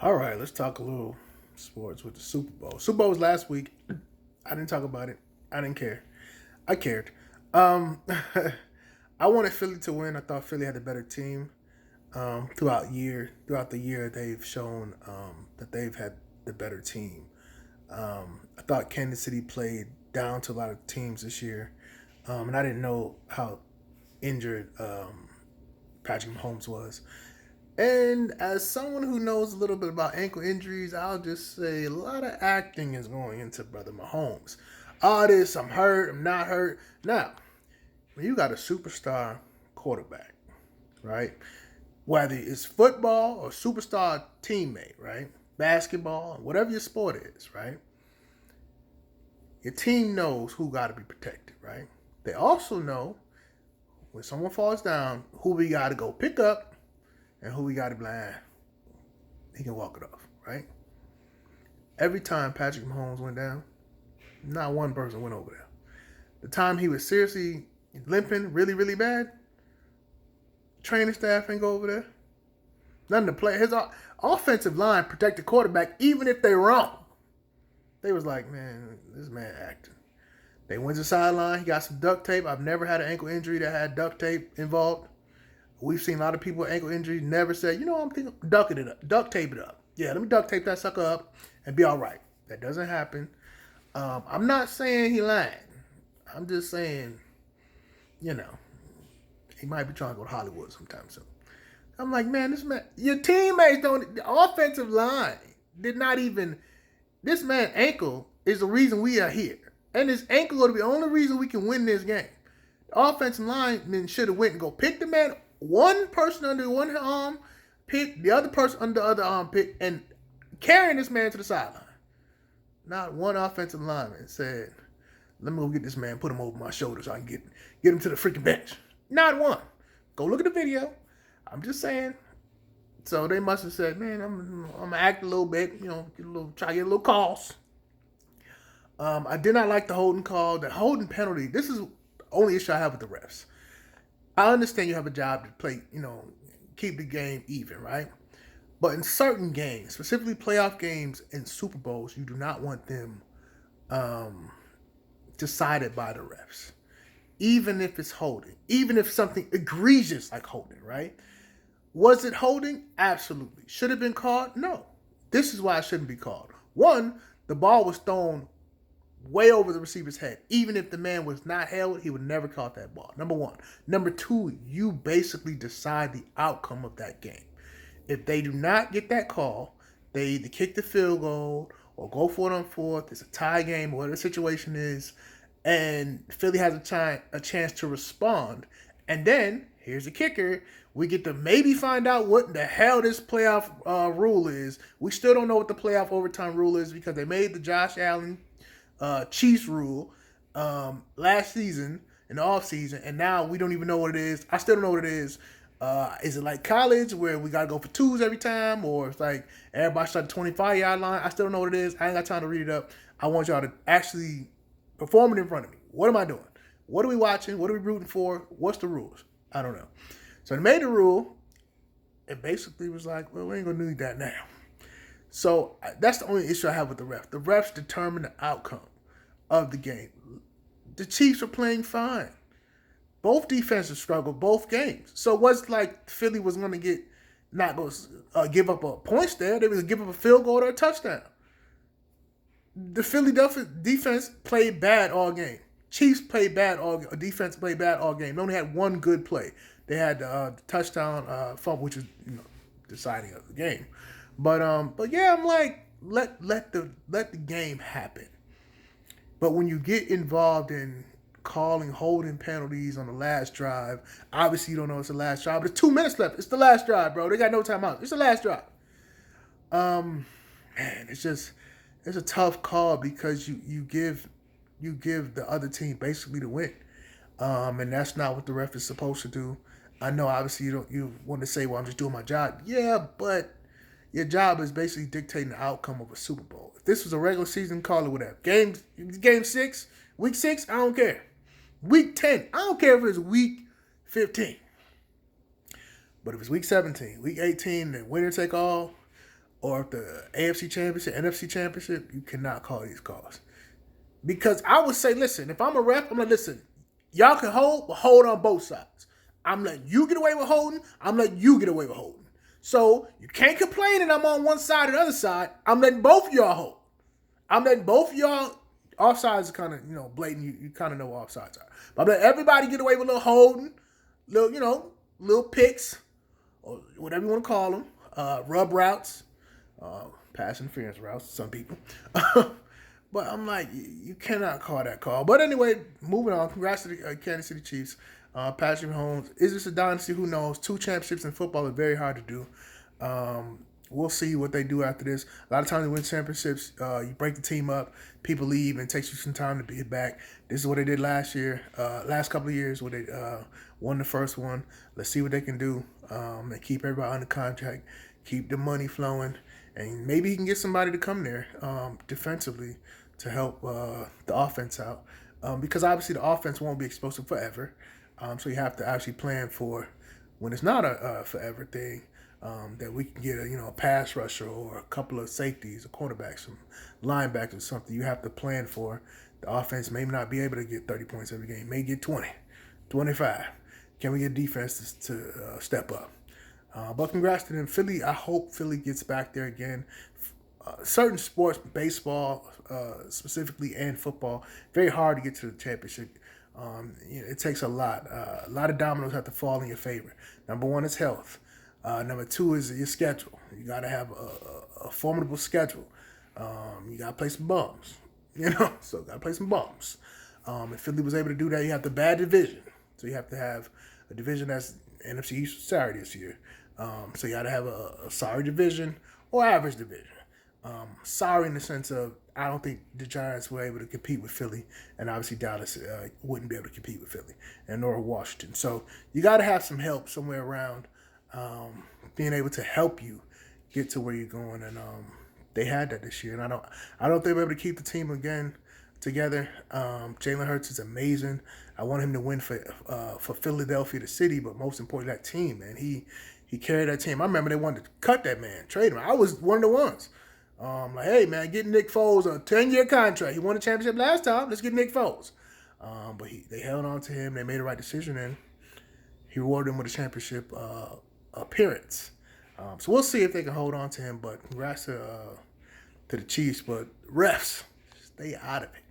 All right, let's talk a little sports with the Super Bowl. Super Bowl was last week. I didn't talk about it. I didn't care. I cared. Um, I wanted Philly to win. I thought Philly had a better team. Throughout the year, they've shown that they've had the better team. I thought Kansas City played down to a lot of teams this year, and I didn't know how injured Patrick Mahomes was. And as someone who knows a little bit about ankle injuries, I'll just say a lot of acting is going into Brother Mahomes. All this, I'm hurt, I'm not hurt. Now, when you got a superstar quarterback, right? Whether it's football or superstar teammate, right? Basketball, whatever your sport is, right? Your team knows who got to be protected, right? They also know when someone falls down, who we got to go pick up and who we got to blind. He can walk it off, right? Every time Patrick Mahomes went down, not one person went over there. The time he was seriously limping really, really bad, training staff ain't go over there. None of the play. His offensive line protected quarterback even if they wrong. They was like, man, this man acting. They went to the sideline. He got some duct tape. I've never had an ankle injury that had duct tape involved. We've seen a lot of people with ankle injuries never say, I'm thinking ducking it up, duct tape it up. Yeah, let me duct tape that sucker up and be all right. That doesn't happen. I'm not saying he lied. I'm just saying, he might be trying to go to Hollywood sometime soon. I'm like, man, this man, your teammates don't, the offensive line did not even, this man's ankle is the reason we are here. And his ankle will be the only reason we can win this game. The offensive lineman should have went and go pick the man, one person under one arm, pick the other person under the other arm, pick, and carrying this man to the sideline. Not one offensive lineman said, let me go get this man, put him over my shoulder so I can get him to the freaking bench. Not one. Go look at the video. I'm just saying. So they must have said, man, I'm gonna act a little bit, try to get a little calls. I did not like the holding call. The holding penalty, this is the only issue I have with the refs. I understand you have a job to play, keep the game even, right? But in certain games, specifically playoff games and Super Bowls, you do not want them decided by the refs. Even if it's holding. Even if something egregious like holding, right? Was it holding? Absolutely. Should it have been called? No. This is why it shouldn't be called. One, the ball was thrown way over the receiver's head. Even if the man was not held, he would never caught that ball. Number one. Number two, you basically decide the outcome of that game. If they do not get that call, they either kick the field goal or go for it on fourth. It's a tie game or whatever the situation is. And Philly has a chance to respond. And then, here's the kicker. We get to maybe find out what the hell this playoff rule is. We still don't know what the playoff overtime rule is because they made the Josh Allen Chiefs rule last season in the offseason, and now we don't even know what it is. I still don't know what it is. Is it like college where we got to go for twos every time, or it's like everybody start the 25-yard line? I still don't know what it is. I ain't got time to read it up. I want y'all to actually perform it in front of me. What am I doing? What are we watching? What are we rooting for? What's the rules? I don't know. So they made the rule. It basically was like, well, we ain't going to need that now. So that's the only issue I have with the refs. The refs determine the outcome of the game. The Chiefs are playing fine. Both defenses struggled both games. So it wasn't like Philly was going to give up a points there. They was going to give up a field goal or a touchdown. The Philly defense played bad all game. Chiefs played bad all game. Defense played bad all game. They only had one good play. They had the touchdown fumble, which was deciding of the game. But yeah, I'm like, let the game happen. But when you get involved in calling holding penalties on the last drive, obviously you don't know it's the last drive, but it's 2 minutes left. It's the last drive, bro. They got no timeout. It's the last drive. Man, it's a tough call because you give the other team basically the win. And that's not what the ref is supposed to do. I know obviously you want to say, well, I'm just doing my job. Yeah, but your job is basically dictating the outcome of a Super Bowl. If this was a regular season, call it whatever. Game 6, week 6, I don't care. Week 10, I don't care if it's week 15. But if it's week 17, week 18, then winner take all, or if the AFC Championship, NFC Championship, you cannot call these calls. Because I would say, listen, if I'm a ref, I'm like, listen, y'all can hold, but hold on both sides. I'm letting you get away with holding. I'm letting you get away with holding. So you can't complain that I'm on one side and the other side. I'm letting both of y'all hold. I'm letting both of y'all. Offsides is kind of, blatant. You kind of know what offsides are. But I'm letting everybody get away with a little holding, little picks, or whatever you want to call them, rub routes, pass interference routes, some people. But I'm like, you cannot call that call. But anyway, moving on. Congrats to the Kansas City Chiefs. Patrick Mahomes. Is this a dynasty? Who knows? 2 championships in football are very hard to do. We'll see what they do after this. A lot of times they win championships. You break the team up. People leave, and it takes you some time to get back. This is what they did last year. Last couple of years where they won the first one. Let's see what they can do. And keep everybody under contract. Keep the money flowing. And maybe he can get somebody to come there defensively to help the offense out. Because obviously the offense won't be explosive forever. So you have to actually plan for when it's not a forever thing, that we can get a pass rusher or a couple of safeties, a quarterback, some linebackers, something you have to plan for. The offense may not be able to get 30 points every game, may get 20, 25. Can we get defense to step up? But congrats to them. Philly, I hope Philly gets back there again. Certain sports, baseball specifically and football, very hard to get to the championship. It takes a lot. A lot of dominoes have to fall in your favor. Number 1 is health. Number 2 is your schedule. You got to have a formidable schedule. You got to play some bums. So got to play some bums. If Philly was able to do that, you have the bad division. So you have to have a division that's NFC East sorry this year. So you got to have a sorry division or average division. Sorry in the sense of I don't think the Giants were able to compete with Philly, and obviously Dallas wouldn't be able to compete with Philly, and nor Washington. So you got to have some help somewhere around being able to help you get to where you're going, and they had that this year. And I don't think they'll be able to keep the team again together. Jalen Hurts is amazing. I want him to win for Philadelphia, the city, but most importantly, that team, man. He carried that team. I remember they wanted to cut that man, trade him. I was one of the ones. Like, hey, man, get Nick Foles a 10-year contract. He won the championship last time. Let's get Nick Foles. But they held on to him. They made the right decision, and he rewarded him with a championship appearance. So we'll see if they can hold on to him. But congrats to the Chiefs. But refs, stay out of it.